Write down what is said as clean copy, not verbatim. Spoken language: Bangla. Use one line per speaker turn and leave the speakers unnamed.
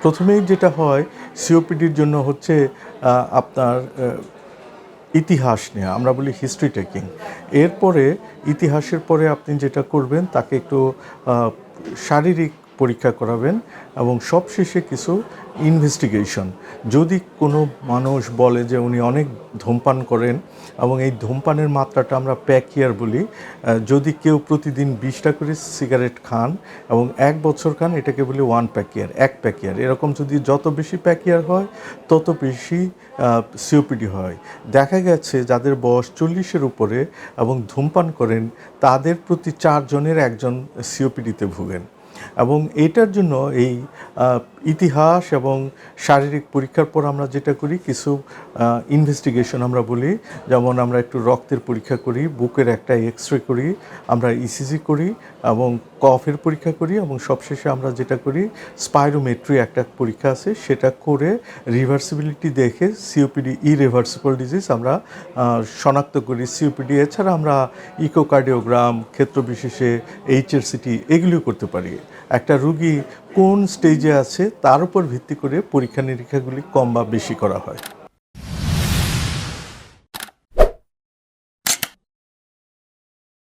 প্রথমেই যেটা হয় সিওপিডির জন্য হচ্ছে আপনার ইতিহাস নেওয়া, আমরা বলি হিস্ট্রি টেকিং। এরপরে ইতিহাসের পরে আপনি যেটা করবেন তাকে একটু শারীরিক পরীক্ষা করাবেন এবং সবশেষে কিছু ইনভেস্টিগেশন। যদি কোনো মানুষ বলে যে উনি অনেক ধূমপান করেন এবং এই ধূমপানের মাত্রাটা আমরা প্যাকিয়ার বলি, যদি কেউ প্রতিদিন 20টা করে সিগারেট খান এবং 1 বছর খান, এটাকে বলি 1 প্যাকিয়ার, 1 প্যাকিয়ার। এরকম যদি যত বেশি প্যাকিয়ার হয় তত বেশি সিওপিডি হয়। দেখা গেছে যাদের বয়স 40-এর উপরে এবং ধূমপান করেন তাদের প্রতি 4 জনের 1 জন সিওপিডিতে ভোগেন। এবং এটার জন্য এই ইতিহাস এবং শারীরিক পরীক্ষার পর আমরা যেটা করি কিছু ইনভেস্টিগেশন আমরা বলি, যেমন আমরা একটু রক্তের পরীক্ষা করি, বুকের একটা এক্সরে করি, আমরা ইসিজি করি এবং কফের পরীক্ষা করি এবং সবশেষে আমরা যেটা করি স্পাইরোমেট্রি একটা পরীক্ষা আছে, সেটা করে রিভার্সিবিলিটি দেখে সিওপিডি ইরিভার্সিবল ডিজিজ আমরা শনাক্ত করি সিওপিডি। এছাড়া আমরা ইকোকার্ডিওগ্রাম, ক্ষেত্রবিশেষে এইচএরসিটি এগুলিও করতে পারি। একটা রুগী কোন স্টেজে আছে তার উপর ভিত্তি করে পরীক্ষা নিরীক্ষাগুলি কম বা বেশি করা হয়।